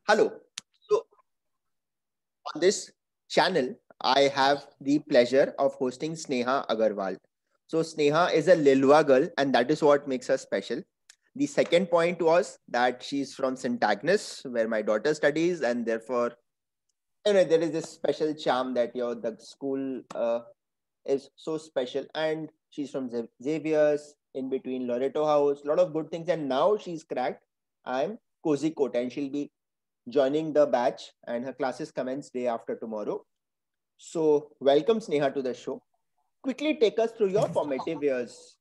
Hello. So, on this channel, I have the pleasure of hosting Sneha Agarwal. So, Sneha is a Lilwa girl, and that is what makes her special. The second point was that she's from St. Agnes, where my daughter studies, and therefore, there is this special charm that the school is so special. And she's from Xavier's, in between Loreto House, a lot of good things. And now she's cracked. I'm Cozy Coat, and she'll be joining the batch, and her classes commence day after tomorrow. So, welcome Sneha to the show. Quickly take us through your formative years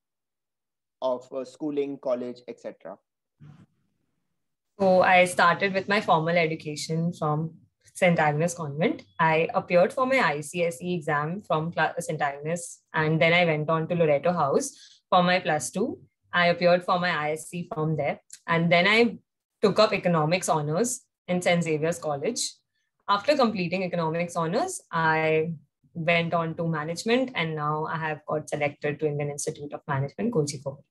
of schooling, college, etc. So I started with my formal education from St. Agnes Convent. I appeared for my ICSE exam from St. Agnes, and then I went on to Loreto House for my plus two. I appeared for my ISC from there, and then I took up economics honors in St. Xavier's College. After completing economics honors, I went on to management, and now I have got selected to Indian Institute of Management, Kozhikode.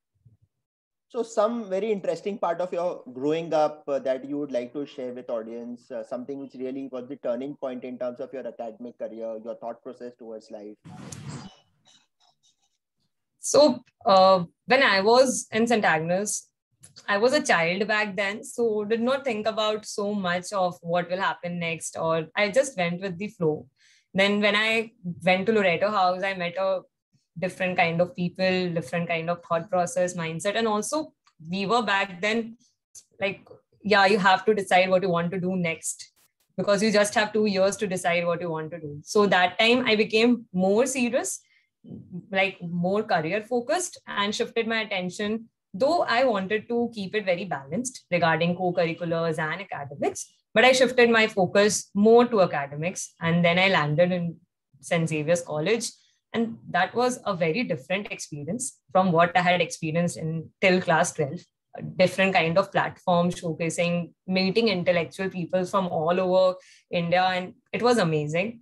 So, some very interesting part of your growing up that you would like to share with audience, something which really was the turning point in terms of your academic career, your thought process towards life. So when I was in St. Agnes, I was a child back then, so did not think about so much of what will happen next, or I just went with the flow. Then when I went to Loreto House, I met a different kind of people, different kind of thought process, mindset, and also we were back then like, yeah, you have to decide what you want to do next because you just have 2 years to decide what you want to do. So that time I became more serious, like more career focused, and shifted my attention, though I wanted to keep it very balanced regarding co-curriculars and academics, but I shifted my focus more to academics, and then I landed in St. Xavier's College. And that was a very different experience from what I had experienced in till class 12. A different kind of platform showcasing, meeting intellectual people from all over India, and it was amazing.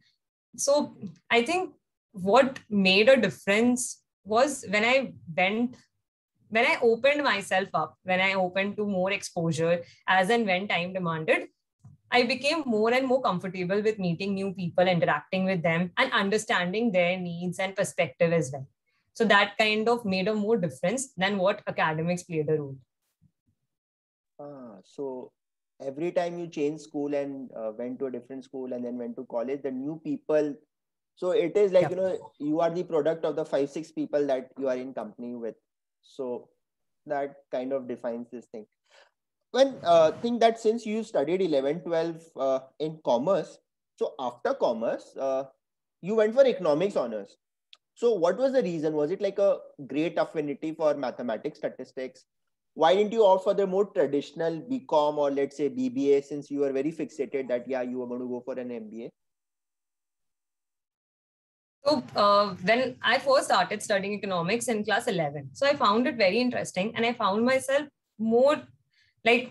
So I think what made a difference was when I opened myself up, when I opened to more exposure as and when time demanded, I became more and more comfortable with meeting new people, interacting with them, and understanding their needs and perspective as well. So that kind of made a more difference than what academics played a role. So every time you change school and went to a different school and then went to college, the new people. So it is like, you are the product of the 5, 6 people that you are in company with. So that kind of defines this thing. When think that since you studied 11, 12 in commerce, so after commerce, you went for economics honors. So what was the reason? Was it like a great affinity for mathematics, statistics? Why didn't you opt for the more traditional BCom or let's say BBA, since you were very fixated that, yeah, you were going to go for an MBA? So when I first started studying economics in class 11, so I found it very interesting, and I found myself more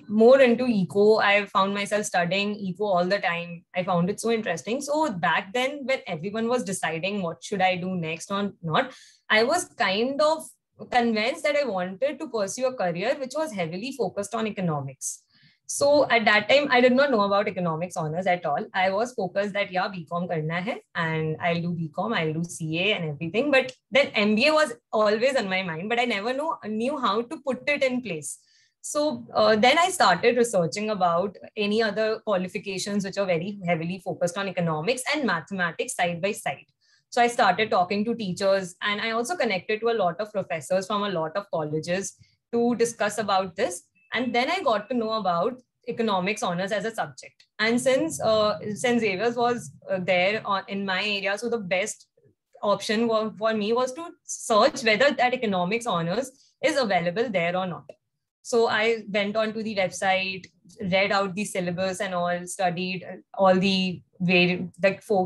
more into eco. I found myself studying eco all the time. I found it so interesting. So back then, when everyone was deciding what should I do next or not, I was kind of convinced that I wanted to pursue a career which was heavily focused on economics. So at that time, I did not know about economics honors at all. I was focused that, yeah, BCom karna hai, and I'll do BCom, I'll do CA and everything. But then MBA was always on my mind, but I never knew how to put it in place. So then I started researching about any other qualifications which are very heavily focused on economics and mathematics side by side. So I started talking to teachers, and I also connected to a lot of professors from a lot of colleges to discuss about this. And then I got to know about economics honors as a subject. And since St. Xavier's was there in my area, so the best option for me was to search whether that economics honors is available there or not. So I went on to the website, read out the syllabus and all, studied all the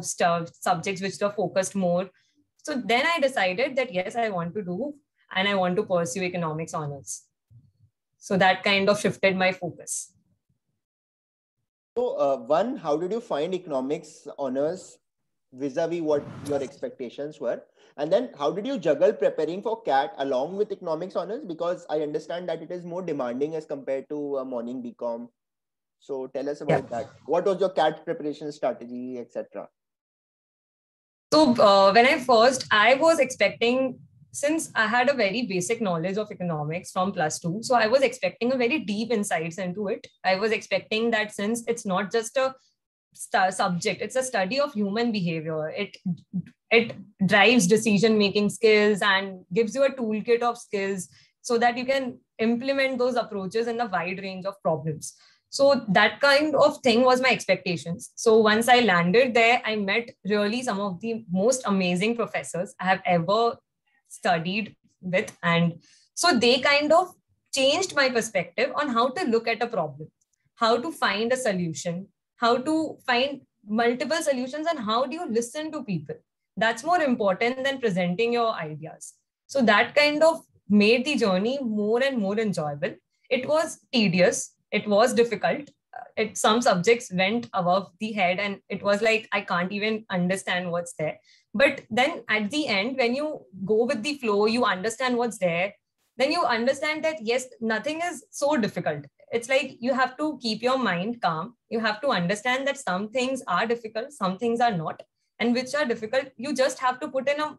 subjects which are focused more. So then I decided that yes, I want to do and I want to pursue economics honors. So that kind of shifted my focus. So one, how did you find economics honors vis-a-vis what your expectations were? And then how did you juggle preparing for CAT along with economics honors? Because I understand that it is more demanding as compared to a morning BCom. So tell us Yeah. about that. What was your CAT preparation strategy, etc.? So when I was expecting, since I had a very basic knowledge of economics from +2, so I was expecting a very deep insights into it. I was expecting that since it's not just a subject, it's a study of human behavior. It drives decision making skills and gives you a toolkit of skills so that you can implement those approaches in a wide range of problems. So that kind of thing was my expectations. So once I landed there, I met really some of the most amazing professors I have ever studied with. And so they kind of changed my perspective on how to look at a problem, how to find a solution, how to find multiple solutions, and how do you listen to people. That's more important than presenting your ideas. So that kind of made the journey more and more enjoyable. It was tedious, it was difficult. Some subjects went above the head, and it was like I can't even understand what's there. But then at the end, when you go with the flow, you understand what's there, then you understand that yes, nothing is so difficult. It's like you have to keep your mind calm. You have to understand that some things are difficult, some things are not, and which are difficult, you just have to put in a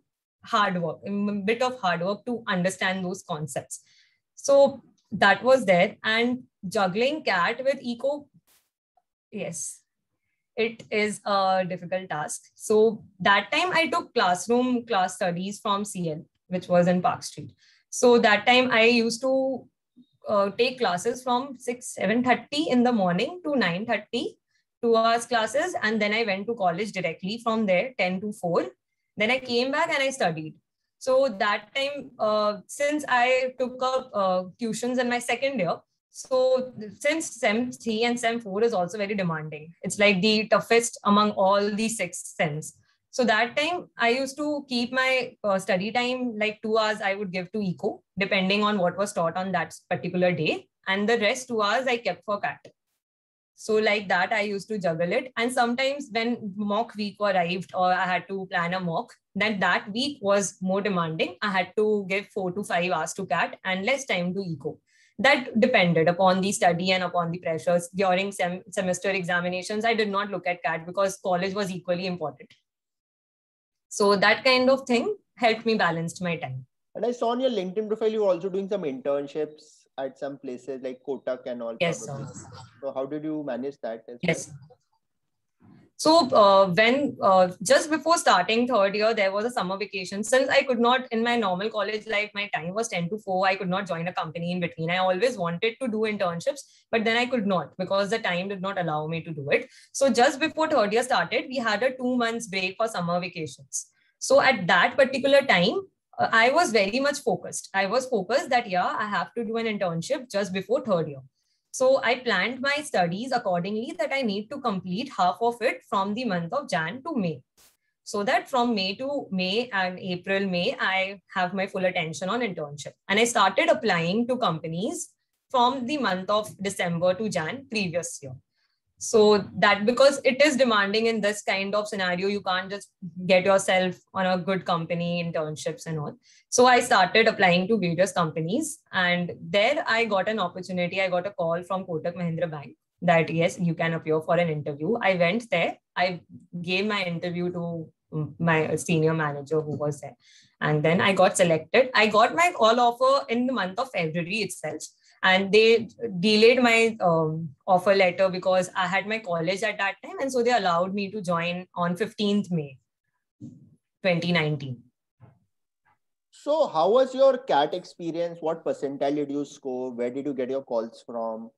bit of hard work to understand those concepts. So that was there. And juggling CAT with eco, yes, it is a difficult task. So that time I took classroom class studies from CL, which was in Park Street. So that time I used to take classes from 7:30 in the morning to 9:30, 2 hours classes. And then I went to college directly from there, 10 to 4. Then I came back and I studied. So that time, since I took up tuitions in my second year, so since SEM 3 and SEM 4 is also very demanding, it's like the toughest among all the 6 SEMs. So that time I used to keep my study time like 2 hours I would give to eco, depending on what was taught on that particular day. And the rest 2 hours I kept for CAT. So like that, I used to juggle it. And sometimes when mock week arrived or I had to plan a mock, then that week was more demanding. I had to give 4 to 5 hours to CAT and less time to eco. That depended upon the study and upon the pressures. During semester examinations, I did not look at CAT because college was equally important. So that kind of thing helped me balance my time. And I saw on your LinkedIn profile, you're also doing some internships at some places like Kotak and all. Yes, probably. sir. So how did you manage that as Yes. well? So when just before starting third year, there was a summer vacation. Since I could not, in my normal college life, my time was 10 to 4. I could not join a company in between. I always wanted to do internships, but then I could not because the time did not allow me to do it. So just before third year started, we had a 2 months break for summer vacations. So at that particular time, I was very much focused. I was focused that, yeah, I have to do an internship just before third year. So I planned my studies accordingly that I need to complete half of it from the month of Jan to May. So that from May to May and April, May, I have my full attention on internship. And I started applying to companies from the month of December to Jan previous year. So that because it is demanding in this kind of scenario, you can't just get yourself on a good company, internships and all. So I started applying to various companies, and there I got an opportunity. I got a call from Kotak Mahindra Bank that yes, you can appear for an interview. I went there. I gave my interview to my senior manager who was there. And then I got selected. I got my call offer in the month of February itself. And they delayed my offer letter because I had my college at that time. And so they allowed me to join on 15th May, 2019. So how was your CAT experience? What percentile did you score? Where did you get your calls from?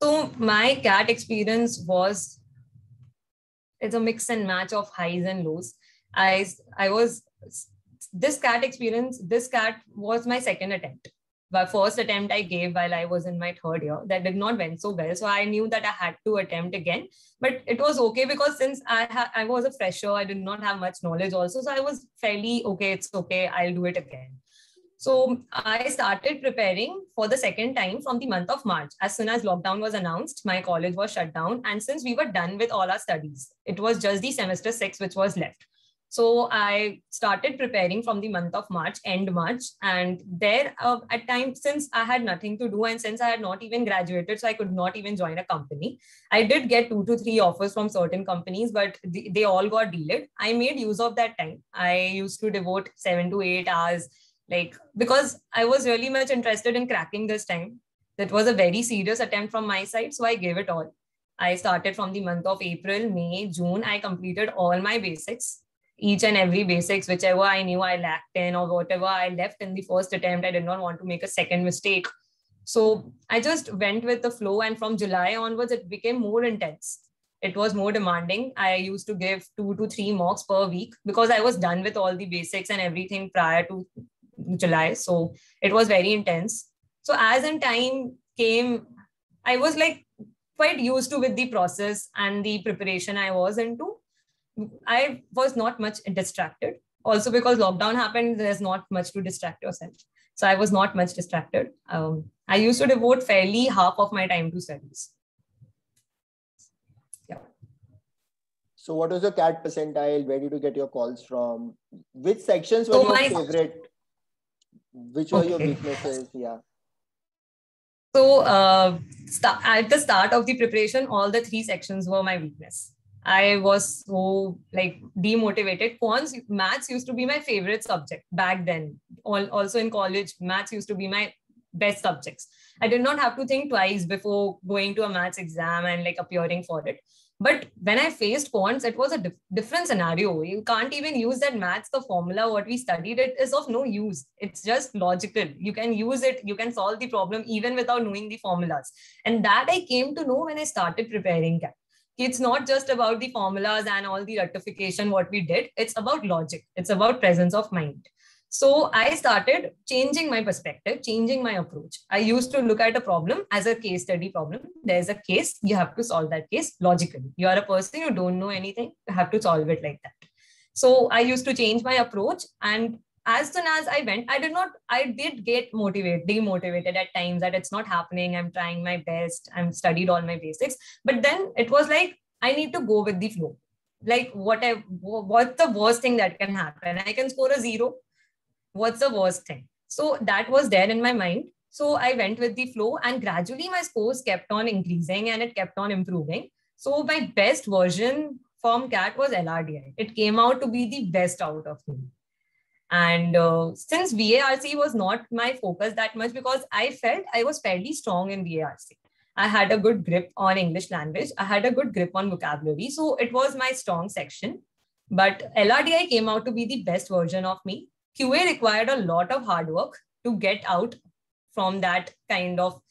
So my CAT experience was, it's a mix and match of highs and lows. I was, this CAT was my second attempt. The first attempt I gave while I was in my third year, that did not went so well. So I knew that I had to attempt again, but it was okay because since I was a fresher, I did not have much knowledge also. So I was fairly okay. It's okay. I'll do it again. So I started preparing for the second time from the month of March. As soon as lockdown was announced, my college was shut down. And since we were done with all our studies, it was just the semester 6 which was left. So I started preparing from the month of March, end March. And there at times, since I had nothing to do and since I had not even graduated, so I could not even join a company, I did get 2 to 3 offers from certain companies, but they all got delayed. I made use of that time. I used to devote 7 to 8 hours, like, because I was really much interested in cracking this time. That was a very serious attempt from my side. So I gave it all. I started from the month of April, May, June. I completed all my basics, each and every basics, whichever I knew I lacked in or whatever I left in the first attempt. I did not want to make a second mistake. So I just went with the flow. And from July onwards, it became more intense. It was more demanding. I used to give 2 to 3 mocks per week because I was done with all the basics and everything prior to July. So it was very intense. So as in time came, I was like quite used to with the process and the preparation I was into. I was not much distracted. Also, because lockdown happened, there's not much to distract yourself. So I was not much distracted. I used to devote fairly half of my time to studies. Yeah. So what was your CAT percentile? Where did you get your calls from? Which sections were your favorite? Which were your weaknesses? Yeah. So at the start of the preparation, all the 3 sections were my weakness. I was so like demotivated. Maths used to be my favorite subject back then. Also in college, maths used to be my best subjects. I did not have to think twice before going to a maths exam and like appearing for it. But when I faced quants, it was a different scenario. You can't even use that maths, the formula, what we studied, it is of no use. It's just logical. You can use it, you can solve the problem even without knowing the formulas. And that I came to know when I started preparing CAT. It's not just about the formulas and all the rectification, what we did. It's about logic. It's about presence of mind. So I started changing my perspective, changing my approach. I used to look at a problem as a case study problem. There's a case, you have to solve that case logically. You are a person, you don't know anything, you have to solve it like that. So I used to change my approach. And as soon as I went, I did get demotivated at times that it's not happening. I'm trying my best. I'm studied all my basics. But then it was like, I need to go with the flow. Like what's the worst thing that can happen? I can score a 0. What's the worst thing? So that was there in my mind. So I went with the flow and gradually my scores kept on increasing and it kept on improving. So my best version from CAT was LRDI. It came out to be the best out of me. And since VARC was not my focus that much because I felt I was fairly strong in VARC. I had a good grip on English language. I had a good grip on vocabulary. So it was my strong section. But LRDI came out to be the best version of me. QA required a lot of hard work to get out from that kind of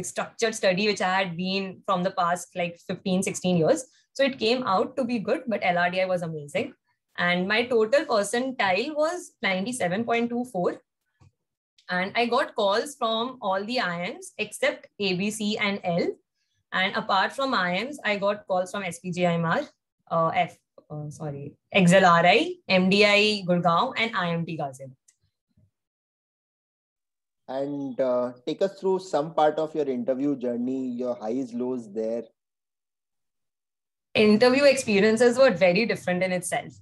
structured study, which I had been from the past like 15, 16 years. So it came out to be good, but LRDI was amazing. And my total percentile was 97.24. And I got calls from all the IIMs except ABC and L. And apart from IIMs, I got calls from SPJIMR, XLRI, MDI Gurgaon, and IMT Ghaziabad. And take us through some part of your interview journey, your highs, lows there. Interview experiences were very different in itself.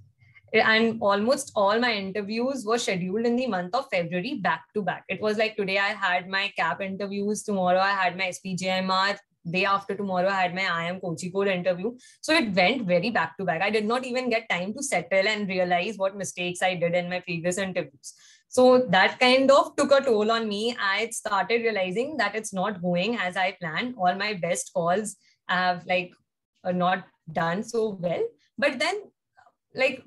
And almost all my interviews were scheduled in the month of February back to back. It was like today I had my CAP interviews, tomorrow I had my SPJIMR, day after tomorrow I had my IIM Kozhikode interview. So it went very back to back. I did not even get time to settle and realize what mistakes I did in my previous interviews. So that kind of took a toll on me. I started realizing that it's not going as I planned. All my best calls have not done so well. But then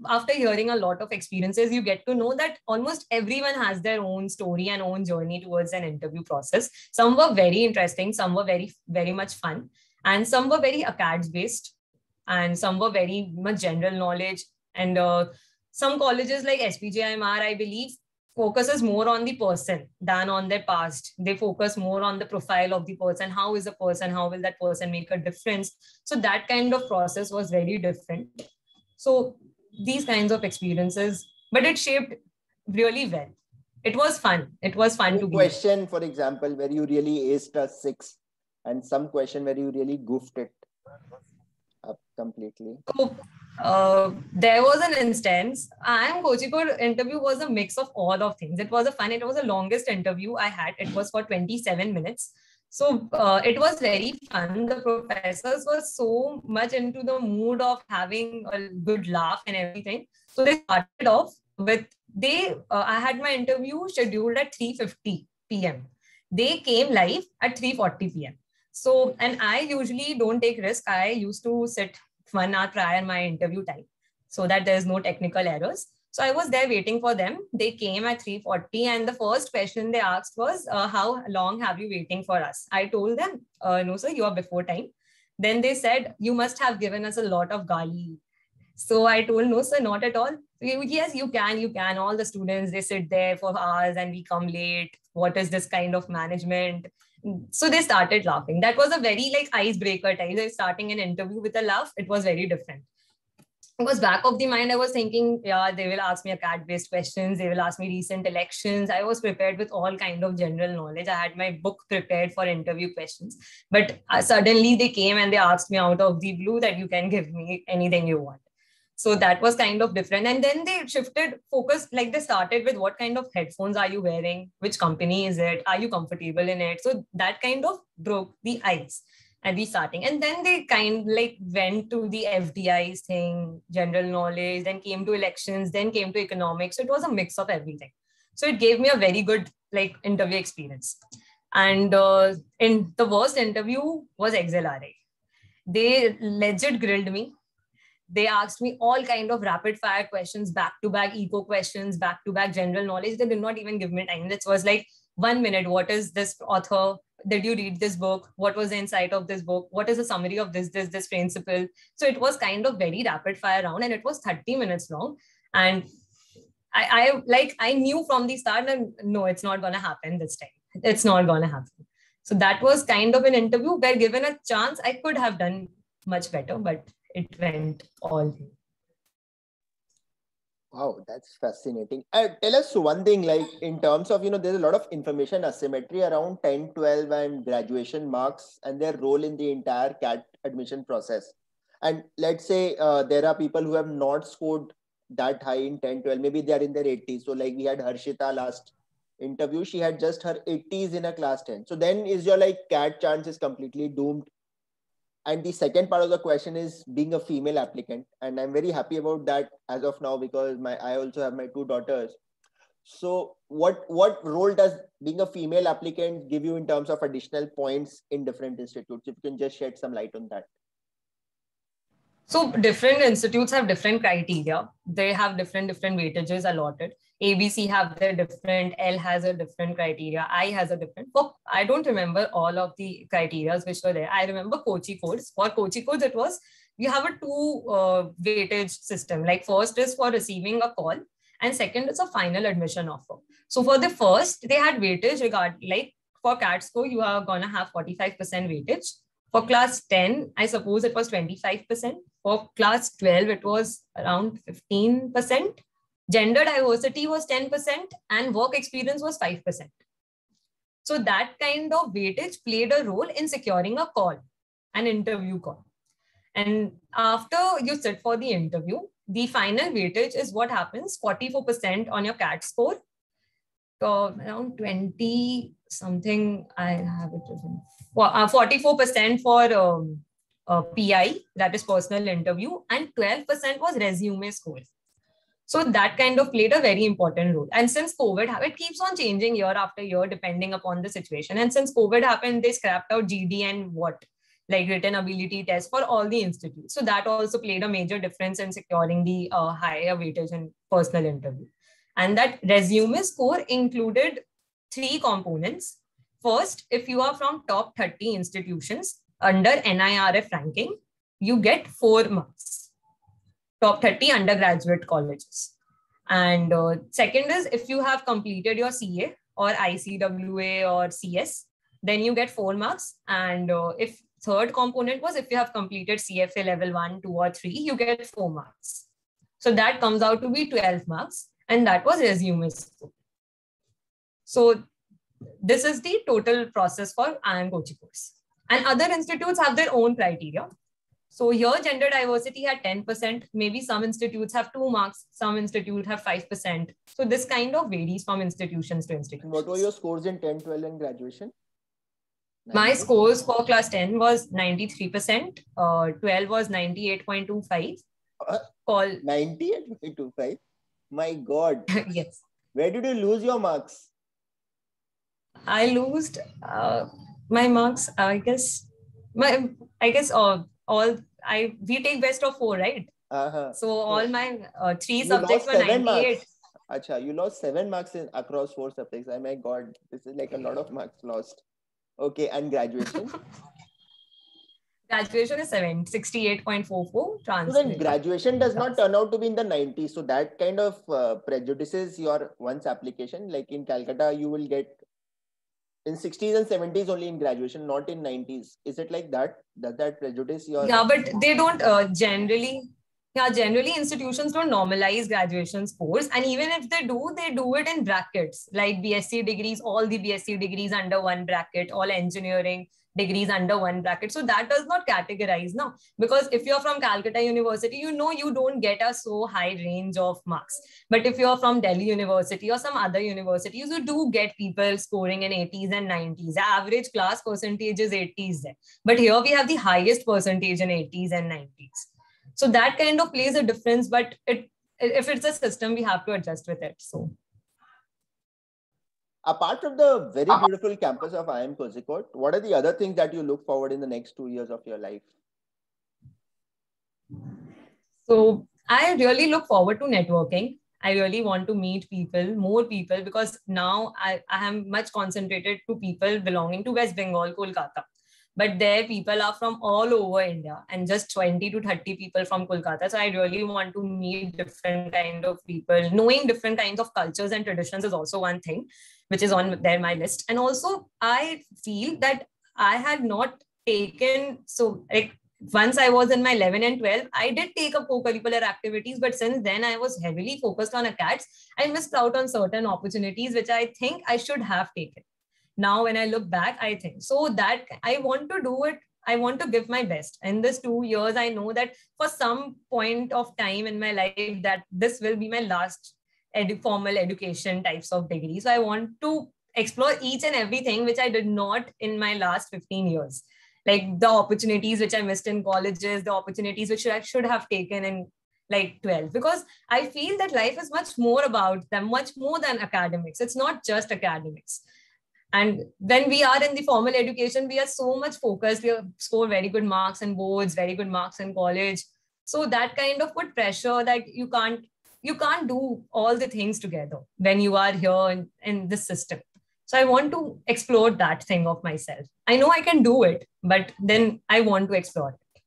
after hearing a lot of experiences, you get to know that almost everyone has their own story and own journey towards an interview process. Some were very interesting, some were very, very much fun, and some were very acads based, and some were very much general knowledge. And some colleges like SPJIMR, I believe, focuses more on the person than on their past. They focus more on the profile of the person. How is the person? How will that person make a difference? So that kind of process was very different. So these kinds of experiences, but it shaped really well. It was fun. It was fun to be. Question, for example, where you really aced a 6 and some question where you really goofed it up completely. So There was an instance. IIM Kochikode interview was a mix of all of things. It was a fun. It was the longest interview I had. It was for 27 minutes. So it was very fun. The professors were so much into the mood of having a good laugh and everything. So they started off with I had my interview scheduled at 3:50 p.m. They came live at 3:40 p.m. So, and I usually don't take risk. I used to sit 1 hour prior my interview time so that there's no technical errors. So I was there waiting for them. They came at 3:40 and the first question they asked was, how long have you waiting for us? I told them, no, sir, you are before time. Then they said, you must have given us a lot of gali. So I told, no, sir, not at all. Yes, you can. All the students, they sit there for hours and we come late. What is this kind of management? So they started laughing. That was a very like icebreaker time. They're starting an interview with a laugh. It was very different. Because back of the mind, I was thinking, yeah, they will ask me a CAT-based questions. They will ask me recent elections. I was prepared with all kind of general knowledge. I had my book prepared for interview questions. But suddenly they came and they asked me out of the blue that you can give me anything you want. So that was kind of different. And then they shifted focus, like they started with what kind of headphones are you wearing? Which company is it? Are you comfortable in it? So that kind of broke the ice at the starting. And then they kind like went to the FDIs thing, general knowledge, then came to elections, then came to economics. So it was a mix of everything. So it gave me a very good like interview experience. And in the worst interview was XLRA. They legit grilled me. They asked me all kind of rapid fire questions, back to back eco questions, back to back general knowledge. They did not even give me time. It was like 1 minute. What is this author? Did you read this book? What was the insight of this book? What is the summary of this principle? So it was kind of very rapid fire round, and it was 30 minutes long. And I knew from the start that no, it's not gonna happen this time. It's not gonna happen. So that was kind of an interview where given a chance, I could have done much better, but it went all. Wow, that's fascinating. Tell us one thing, like in terms of, there's a lot of information asymmetry around 10, 12 and graduation marks and their role in the entire CAT admission process. And let's say there are people who have not scored that high in 10, 12, maybe they are in their 80s. So like we had Harshita last interview, she had just her 80s in a class 10. So then is your like CAT chance is completely doomed. And the second part of the question is being a female applicant, and I'm very happy about that as of now because I also have my two daughters. So what role does being a female applicant give you in terms of additional points in different institutes? If you can just shed some light on that. So different institutes have different criteria. They have different weightages allotted. ABC have their different, L has a different criteria, I has a different. For, I don't remember all of the criteria which were there. I remember Kochikodes. For Kochikodes, it was, you have a two weightage system. Like first is for receiving a call and second is a final admission offer. So for the first, they had weightage like for CAT score, you are going to have 45% weightage. For class 10, I suppose it was 25%. For class 12, it was around 15%. Gender diversity was 10% and work experience was 5%. So that kind of weightage played a role in securing a call, an interview call. And after you sit for the interview, the final weightage is what happens, 44% on your CAT score, around 20 something, I have it written, 44% for PI, that is personal interview, and 12% was resume score. So that kind of played a very important role. And since COVID, it keeps on changing year after year, depending upon the situation. And since COVID happened, they scrapped out GD and like written ability test for all the institutes. So that also played a major difference in securing the higher weightage in personal interview. And that resume score included 3 components. First, if you are from top 30 institutions under NIRF ranking, you get 4 marks. Top 30 undergraduate colleges. And second is if you have completed your CA or ICWA or CS, then you get 4 marks. And if third component was if you have completed CFA level 1, 2 or 3, you get 4 marks. So that comes out to be 12 marks. And that was resume score. So this is the total process for IIM Kochikodes. And other institutes have their own criteria. So here gender diversity had 10%. Maybe some institutes have 2 marks, some institutes have 5%. So this kind of varies from institutions to institutions. What were your scores in 10, 12 and graduation? My scores for class 10 was 93%, 12 was 98.25. Call 98.25. My God. Yes. Where did you lose your marks? I lost my marks. I guess we take best of 4, right? So all my 3 subjects were 98. Marks. Acha, you lost 7 marks across 4 subjects. Oh my God, this is like a lot of marks lost. Okay, and graduation? Graduation is 68.44. So then graduation does not turn out to be in the 90s. So that kind of prejudices your once application. Like in Calcutta, you will get in 60s and 70s only in graduation, not in 90s. Is it like that? Does that prejudice your... Yeah, but they don't generally institutions don't normalize graduation scores. And even if they do it in brackets, like BSc degrees, all the BSc degrees under one bracket, all engineering degrees under one bracket. So that does not categorize now, because if you're from Calcutta University, you don't get a so high range of marks. But if you're from Delhi University or some other universities, you do get people scoring in 80s and 90s. The average class percentage is 80s there. But here we have the highest percentage in 80s and 90s. So that kind of plays a difference, but if it's a system, we have to adjust with it. So, apart from the very beautiful campus of IIM Kozhikode, what are the other things that you look forward in the next 2 years of your life? So I really look forward to networking. I really want to meet people, more people, because now I am much concentrated to people belonging to West Bengal, Kolkata. But there people are from all over India and just 20 to 30 people from Kolkata. So I really want to meet different kind of people. Knowing different kinds of cultures and traditions is also one thing which is on there my list. And also I feel that I had not taken, so like once I was in my 11 and 12, I did take up co-curricular activities, but since then I was heavily focused on ACADS. I missed out on certain opportunities which I think I should have taken. Now, when I look back, I think so that I want to do it. I want to give my best. In this 2 years, I know that for some point of time in my life that this will be my last formal education types of degree. So I want to explore each and everything which I did not in my last 15 years. Like the opportunities which I missed in colleges, the opportunities which I should have taken in like 12, because I feel that life is much more about them, much more than academics. It's not just academics. And when we are in the formal education, we are so much focused. We score very good marks in boards, very good marks in college. So that kind of put pressure that you can't do all the things together when you are here in this system. So I want to explore that thing of myself. I know I can do it, but then I want to explore it.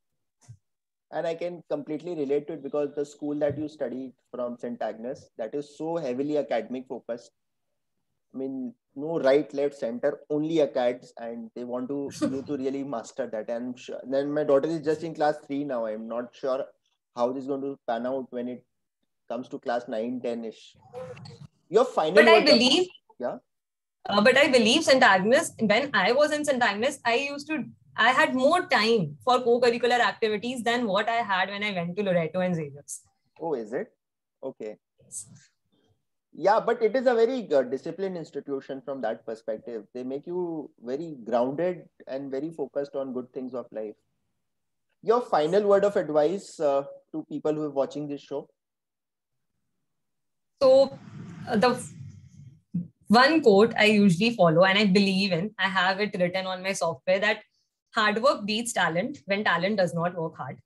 And I can completely relate to it because the school that you studied from St. Agnes, that is so heavily academic focused. I mean, no right, left, center, only ACADS, and they want you to really master that. And then my daughter is just in class 3 now. I'm not sure how this is going to pan out when it comes to class 9, 10-ish. Your final. But I believe, but I believe St. Agnes, when I was in St. Agnes, I had more time for co-curricular activities than what I had when I went to Loreto and Xavier's. Oh, is it? Okay. Yes. Yeah, but it is a very disciplined institution from that perspective. They make you very grounded and very focused on good things of life. Your final word of advice to people who are watching this show? So the one quote I usually follow and I believe in, I have it written on my software, that hard work beats talent when talent does not work hard.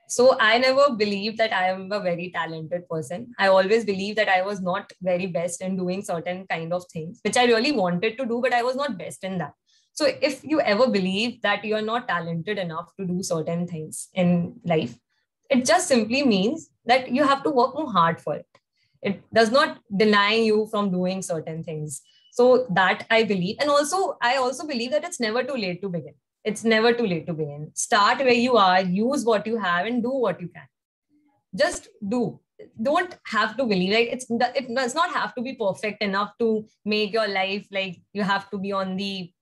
So I never believed that I am a very talented person. I always believed that I was not very best in doing certain kind of things, which I really wanted to do, but I was not best in that. So if you ever believe that you're not talented enough to do certain things in life, it just simply means that you have to work more hard for it. It does not deny you from doing certain things. So that I believe. And also, I also believe that it's never too late to begin. It's never too late to begin. Start where you are, use what you have and do what you can. Just do. Don't have to believe, like it does not have to be perfect enough to make your life like you have to be on the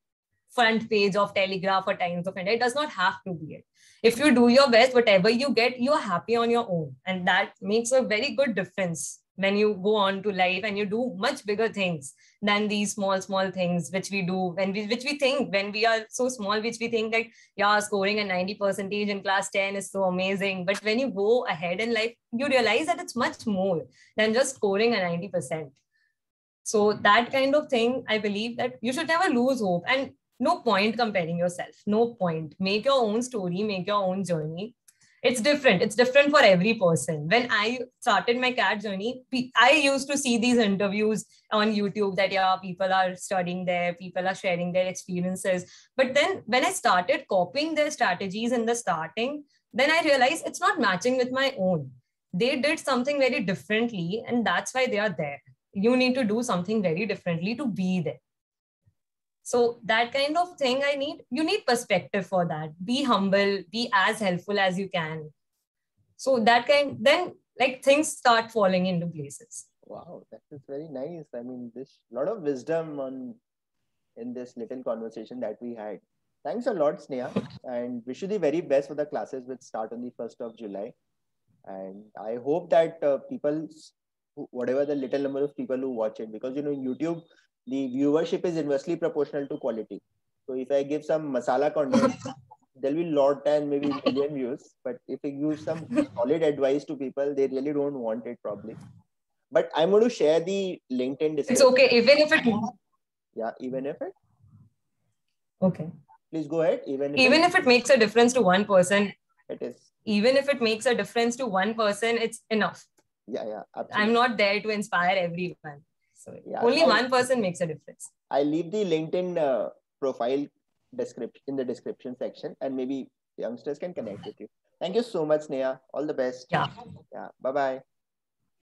front page of Telegraph or Times of India. It does not have to be it. If you do your best, whatever you get, you're happy on your own. And that makes a very good difference when you go on to life and you do much bigger things than these small things which we do which we think when we are so small, which we think that, yeah, scoring a 90% in class 10 is so amazing. But when you go ahead in life, you realize that it's much more than just scoring a 90%. So that kind of thing, I believe that you should never lose hope, and no point comparing yourself. No point. Make your own story, make your own journey. It's different. It's different for every person. When I started my CAT journey, I used to see these interviews on YouTube that, yeah, people are studying there, people are sharing their experiences. But then when I started copying their strategies in the starting, then I realized it's not matching with my own. They did something very differently, and that's why they are there. You need to do something very differently to be there. So that kind of thing you need perspective for that. Be humble, be as helpful as you can. So then like things start falling into places. Wow, that is very nice. I mean, there's a lot of wisdom in this little conversation that we had. Thanks a lot, Sneha, and wish you the very best for the classes which start on the 1st of July. And I hope that people, whatever the little number of people who watch it, because YouTube, the viewership is inversely proportional to quality. So if I give some masala content, there'll be lot and maybe million views. But if I give some solid advice to people, they really don't want it probably. But I'm going to share the LinkedIn description. It's okay, even if it. Yeah, even if it. Okay. Please go ahead. Even if it makes a difference to one person, it is. Even if it makes a difference to one person, it's enough. Yeah, absolutely. I'm not there to inspire everyone. So yeah, only one person makes a difference. I'll leave the LinkedIn profile description in the description section, and maybe youngsters can connect with you. Thank you so much, Sneha. All the best. Yeah. Bye-bye.